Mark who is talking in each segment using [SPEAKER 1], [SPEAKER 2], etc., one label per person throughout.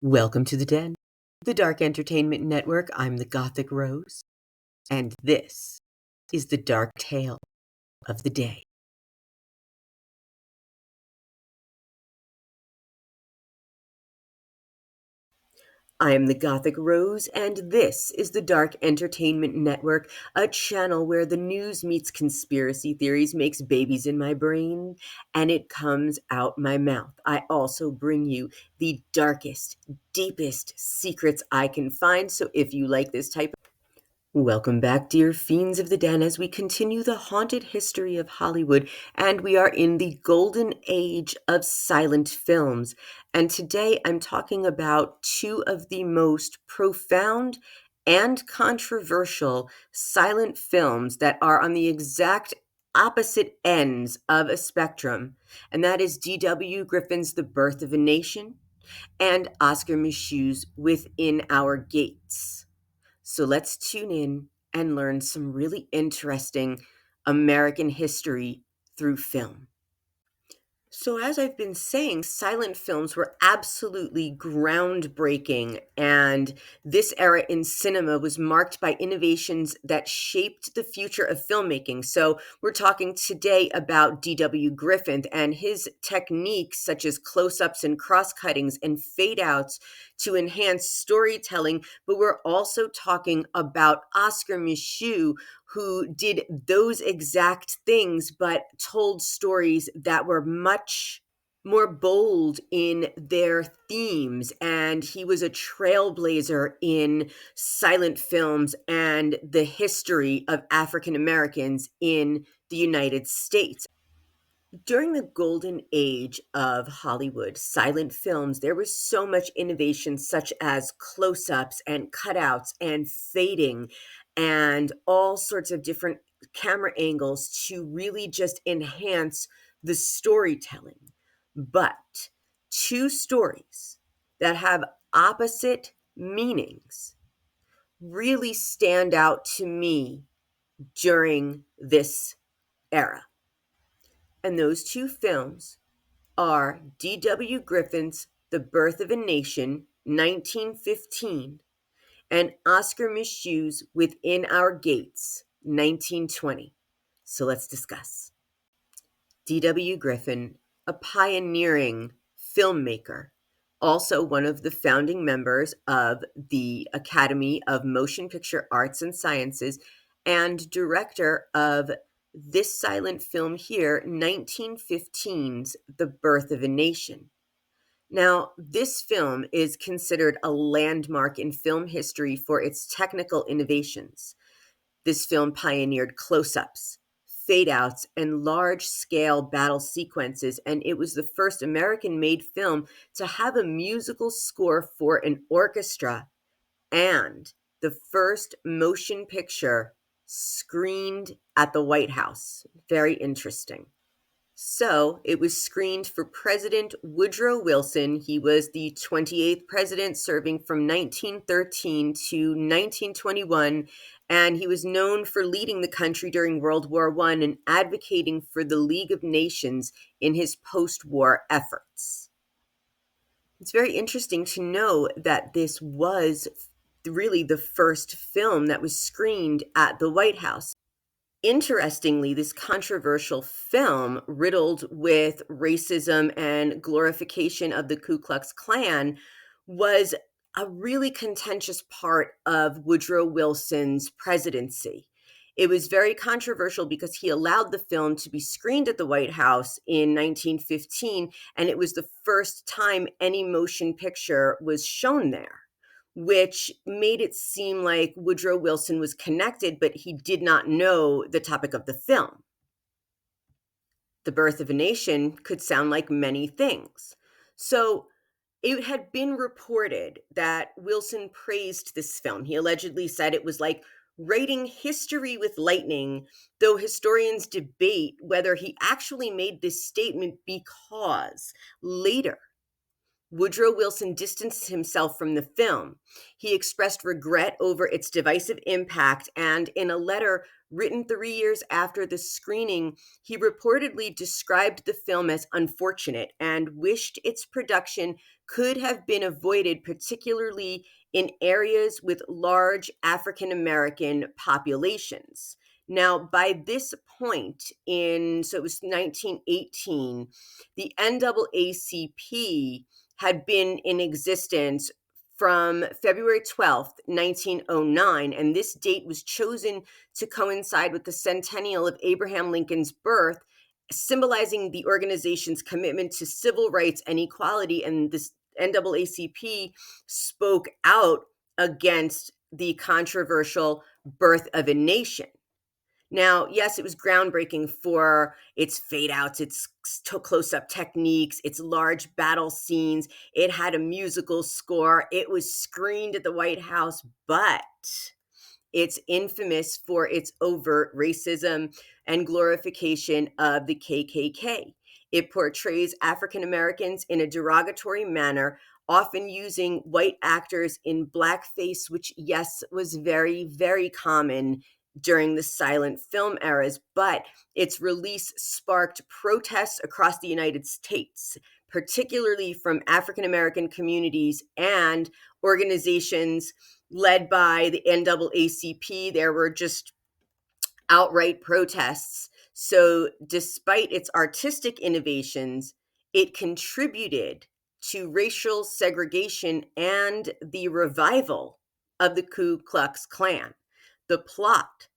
[SPEAKER 1] Welcome to the Den, the Dark Entertainment Network. I'm the Gothic Rose, and this is the dark tale of the day. I am the Gothic Rose, and this is the Dark Entertainment Network, a channel where the news meets conspiracy theories, makes babies in my brain, and it comes out my mouth. I also bring you the darkest, deepest secrets I can find, so if you like this type Welcome back, dear fiends of the den, as we continue the haunted history of Hollywood, and we are in the golden age of silent films. And today I'm talking about two of the most profound and controversial silent films that are on the exact opposite ends of a spectrum, and that is D.W. Griffin's The Birth of a Nation and Oscar Michaux's Within Our Gates. So let's tune in and learn some really interesting American history through film. So, as I've been saying, silent films were absolutely groundbreaking, and this era in cinema was marked by innovations that shaped the future of filmmaking. So, we're talking today about D.W. Griffith and his techniques, such as close ups and cross cuttings and fade outs, to enhance storytelling. But we're also talking about Oscar Micheaux, who did those exact things, but told stories that were much more bold in their themes. And he was a trailblazer in silent films and the history of African Americans in the United States. During the golden age of Hollywood silent films, there was so much innovation, such as close ups and cutouts and fading and all sorts of different camera angles to really just enhance the storytelling. But two stories that have opposite meanings really stand out to me during this era. And those two films are D.W. Griffith's The Birth of a Nation, 1915, and Oscar Michaux's Within Our Gates, 1920. So let's discuss. D.W. Griffith, a pioneering filmmaker, also one of the founding members of the Academy of Motion Picture Arts and Sciences, and director of this silent film here, 1915's The Birth of a Nation. Now, this film is considered a landmark in film history for its technical innovations. This film pioneered close-ups, fade-outs, and large-scale battle sequences, and it was the first American-made film to have a musical score for an orchestra and the first motion picture screened at the White House. Very interesting. So it was screened for President Woodrow Wilson. He was the 28th president, serving from 1913 to 1921, and he was known for leading the country during World War I and advocating for the League of Nations in his post-war efforts. It's very interesting to know that this was really the first film that was screened at the White House. Interestingly, this controversial film, riddled with racism and glorification of the Ku Klux Klan, was a really contentious part of Woodrow Wilson's presidency. It was very controversial because he allowed the film to be screened at the White House in 1915, and it was the first time any motion picture was shown there, which made it seem like Woodrow Wilson was connected, but he did not know the topic of the film. The Birth of a Nation could sound like many things. So it had been reported that Wilson praised this film. He allegedly said it was like writing history with lightning, though historians debate whether he actually made this statement because later Woodrow Wilson distanced himself from the film. He expressed regret over its divisive impact, and in a letter written 3 years after the screening, he reportedly described the film as unfortunate and wished its production could have been avoided, particularly in areas with large African American populations. Now, by this point so it was 1918, the NAACP had been in existence from February 12th, 1909, and this date was chosen to coincide with the centennial of Abraham Lincoln's birth, symbolizing the organization's commitment to civil rights and equality. And this NAACP spoke out against the controversial birth of a nation. Now, yes, it was groundbreaking for its fade outs, its close up techniques, its large battle scenes. It had a musical score. It was screened at the White House, but it's infamous for its overt racism and glorification of the KKK. It portrays African Americans in a derogatory manner, often using white actors in blackface, which, yes, was very, very common during the silent film eras. But its release sparked protests across the United States, particularly from African American communities and organizations led by the NAACP. There were just outright protests. So, despite its artistic innovations, it contributed to racial segregation and the revival of the Ku Klux Klan. The plot,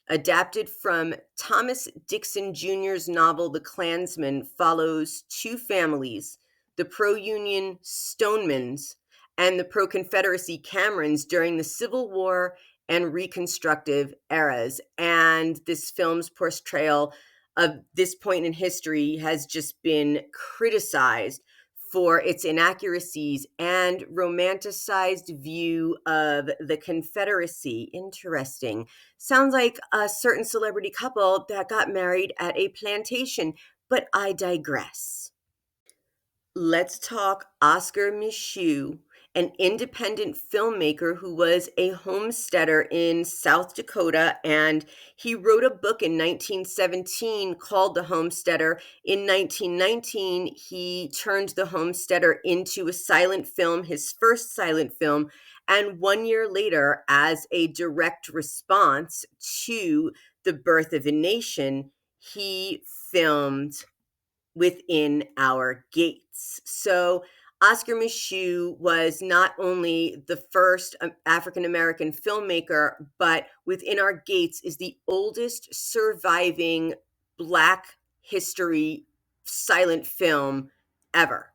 [SPEAKER 1] adapted from Thomas Dixon Jr.'s novel The Klansman, follows two families, the pro-Union Stonemans and the pro-Confederacy Camerons, during the Civil War and Reconstructive eras. And this film's portrayal of this point in history has just been criticized for its inaccuracies and romanticized view of the Confederacy. Interesting. Sounds like a certain celebrity couple that got married at a plantation, but I digress. Let's talk Oscar Micheaux, an independent filmmaker who was a homesteader in South Dakota, and he wrote a book in 1917 called The Homesteader. In 1919, he turned The Homesteader into a silent film, his first silent film, and 1 year later, as a direct response to The Birth of a Nation, he filmed Within Our Gates. So Oscar Micheaux was not only the first African American filmmaker, but Within Our Gates is the oldest surviving Black history silent film ever.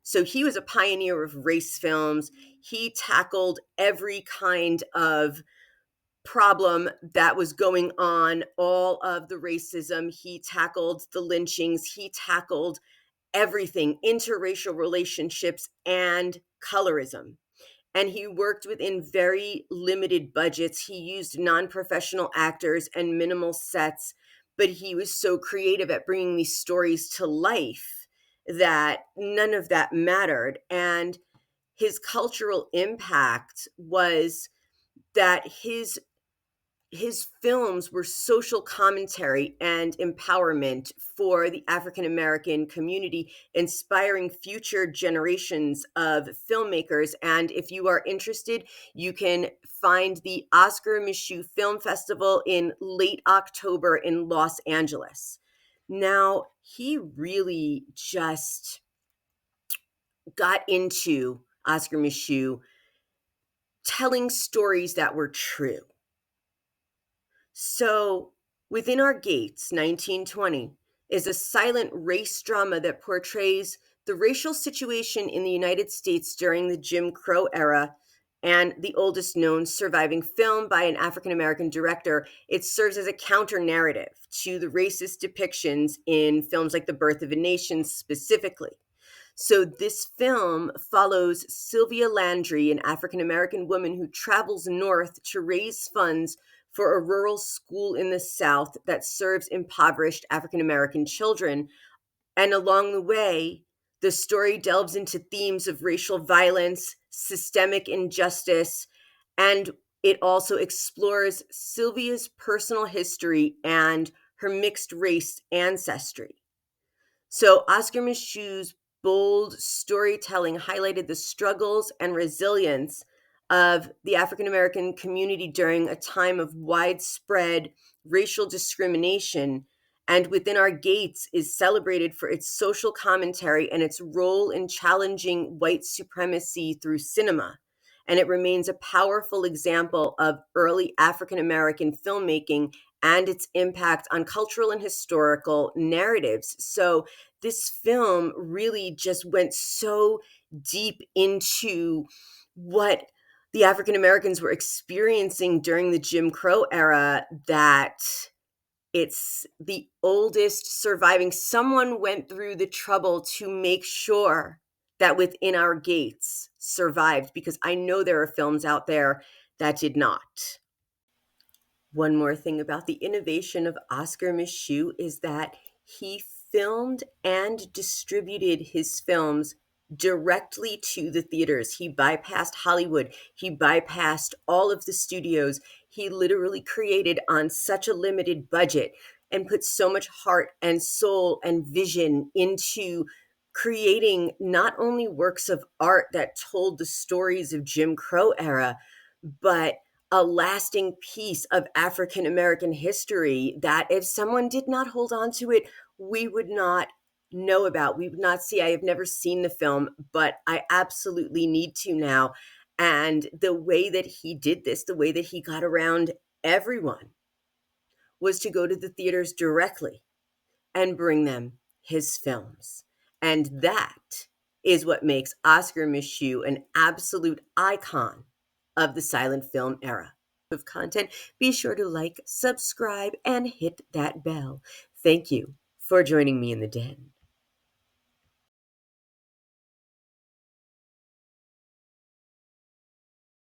[SPEAKER 1] So he was a pioneer of race films. He tackled every kind of problem that was going on, all of the racism. He tackled the lynchings. He tackled everything, interracial relationships and colorism. And he worked within very limited budgets. He used non-professional actors and minimal sets, but he was so creative at bringing these stories to life that none of that mattered. And his cultural impact was that his films were social commentary and empowerment for the African American community, inspiring future generations of filmmakers. And if you are interested, you can find the Oscar Micheaux Film Festival in late October in Los Angeles. Now, he really just got into Oscar Micheaux telling stories that were true. So, Within Our Gates, 1920, is a silent race drama that portrays the racial situation in the United States during the Jim Crow era, and the oldest known surviving film by an African American director. It serves as a counter narrative to the racist depictions in films like The Birth of a Nation specifically. So this film follows Sylvia Landry, an African American woman who travels north to raise funds for a rural school in the South that serves impoverished African American children. And along the way, the story delves into themes of racial violence, systemic injustice, and it also explores Sylvia's personal history and her mixed race ancestry. So Oscar Micheaux's bold storytelling highlighted the struggles and resilience of the African American community during a time of widespread racial discrimination. And Within Our Gates is celebrated for its social commentary and its role in challenging white supremacy through cinema. And it remains a powerful example of early African American filmmaking and its impact on cultural and historical narratives. So, this film really just went so deep into what the African Americans were experiencing during the Jim Crow era that it's the oldest surviving. Someone went through the trouble to make sure that Within Our Gates survived, because I know there are films out there that did not. One more thing about the innovation of Oscar Micheaux is that he filmed and distributed his films directly to the theaters. He bypassed Hollywood. He bypassed all of the studios. He literally created on such a limited budget and put so much heart and soul and vision into creating not only works of art that told the stories of Jim Crow era, but a lasting piece of African American history that if someone did not hold on to it, we would not know about. We would not see. I have never seen the film, but I absolutely need to now. And the way that he did this, the way that he got around everyone, was to go to the theaters directly and bring them his films. And that is what makes Oscar Micheaux an absolute icon of the silent film era. Of content, be sure to like, subscribe, and hit that bell. Thank you for joining me in the den.